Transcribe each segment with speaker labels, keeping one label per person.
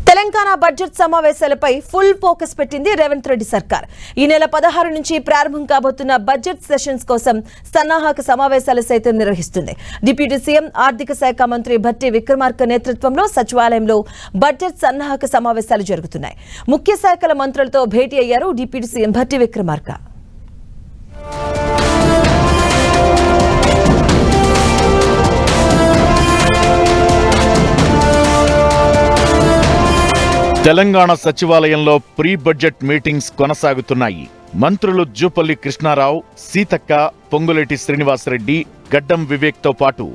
Speaker 1: Telangana budget సమావేశాలపై full focus పెట్టింది రేవంత్ రెడ్డి సర్కార్. ఈ నెల 16 నుంచి ప్రారంభం కాబోతున్న బడ్జెట్ సెషన్స్ కోసం సన్నాహక సమావేశాలు సైతం నిర్వహిస్తుంది. డిప్యూటీ సీఎం ఆర్థిక శాఖ మంత్రి భట్టి విక్రమార్క నేతృత్వంలో సచివాలయంలో బడ్జెట్ సన్నాహక సమావేశాలు జరుగుతున్నాయి. ముఖ్య శాఖల మంత్రులతో భేటీ అయ్యారు డిప్యూటీ సీఎం భట్టి విక్రమార్క.
Speaker 2: తెలంగాణ సచివాలయంలో ప్రీ బడ్జెట్ మీటింగ్స్ కొనసాగుతున్నాయి. మంత్రులు జూపల్లి కృష్ణారావు, సీతక్క, పొంగులేటి శ్రీనివాసరెడ్డి, గడ్డం వివేక్తో పాటు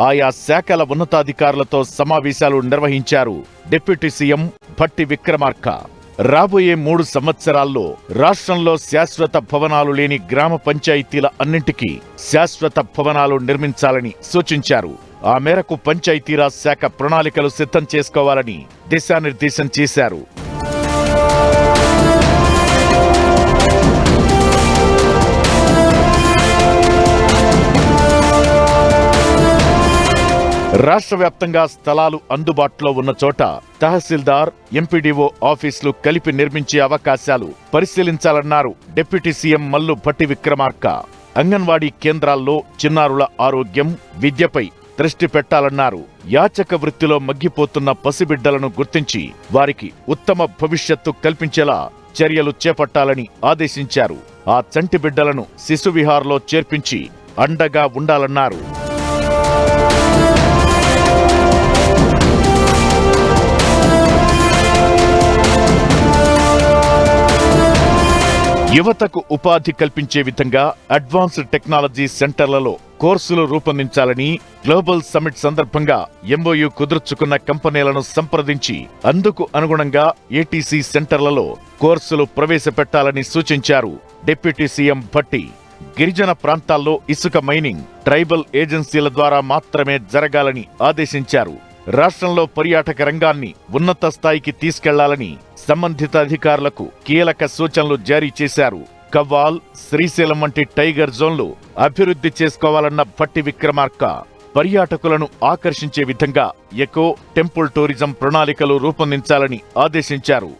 Speaker 2: ఆయా శాఖల ఉన్నతాధికారులతో సమావేశాలు నిర్వహించారు డిప్యూటీ సీఎం భట్టి విక్రమార్క. రాబోయే 3 సంవత్సరాల్లో రాష్ట్రంలో శాశ్వత భవనాలు లేని గ్రామ పంచాయతీల అన్నింటికీ శాశ్వత భవనాలు నిర్మించాలని సూచించారు. ఆ మేరకు పంచాయతీరాజ్ శాఖ ప్రణాళికలు సిద్ధం చేసుకోవాలని దిశానిర్దేశం చేశారు. రాష్ట్ర వ్యాప్తంగా స్థలాలు అందుబాటులో ఉన్న చోట తహసీల్దార్, ఎంపీడీఓ ఆఫీసులు కలిపి నిర్మించే అవకాశాలు పరిశీలించాలన్నారు డిప్యూటీ సీఎం మల్లు భట్టి విక్రమార్క. అంగన్వాడీ కేంద్రాల్లో చిన్నారుల ఆరోగ్యం, విద్యపై దృష్టి పెట్టాలన్నారు. యాచక వృత్తిలో మగ్గిపోతున్న పసిబిడ్డలను గుర్తించి వారికి ఉత్తమ భవిష్యత్తు కల్పించేలా చర్యలు చేపట్టాలని ఆదేశించారు. ఆ చంటి బిడ్డలను శిశు విహార్లో చేర్పించి అండగా ఉండాలన్నారు. యువతకు ఉపాధి కల్పించే విధంగా అడ్వాన్స్డ్ టెక్నాలజీ సెంటర్లలో కోర్సులు రూపొందించాలని గ్లోబల్ సమ్మిట్ సందర్భంగా ఎంఓయూ కుదుర్చుకున్న కంపెనీలను సంప్రదించి అందుకు అనుగుణంగా ఏటీసీ సెంటర్లలో కోర్సులు ప్రవేశపెట్టాలని సూచించారు డిప్యూటీ సీఎం భట్టి. గిరిజన ప్రాంతాల్లో ఇసుక మైనింగ్ ట్రైబల్ ఏజెన్సీల ద్వారా మాత్రమే జరగాలని ఆదేశించారు. రాష్ట్రంలో పర్యాటక రంగాన్ని ఉన్నత స్థాయికి తీసుకెళ్లాలని సంబంధిత అధికారులకు కీలక సూచనలు జారీ చేశారు. కవ్వాల్, శ్రీశైలం వంటి టైగర్ జోన్లు అభివృద్ధి చేసుకోవాలన్న భట్టి విక్రమార్క పర్యాటకులను ఆకర్షించే విధంగా ఎకో టెంపుల్ టూరిజం ప్రణాళికలు రూపొందించాలని ఆదేశించారు.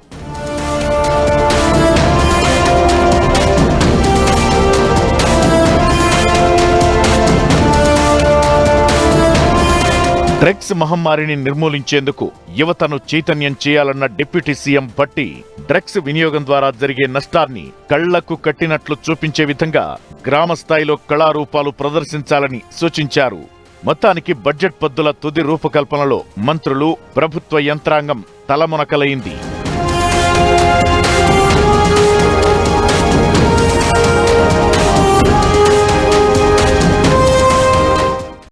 Speaker 2: డ్రగ్స్ మహమ్మారిని నిర్మూలించేందుకు యువతను చైతన్యం చేయాలన్న డిప్యూటీ సీఎం భట్టి డ్రగ్స్ వినియోగం ద్వారా జరిగే నష్టాన్ని కళ్లకు కట్టినట్లు చూపించే విధంగా గ్రామ స్థాయిలో కళారూపాలు ప్రదర్శించాలని సూచించారు. మొత్తానికి బడ్జెట్ పద్దుల తుది రూపకల్పనలో మంత్రులు, ప్రభుత్వ యంత్రాంగం తలమునకలైంది.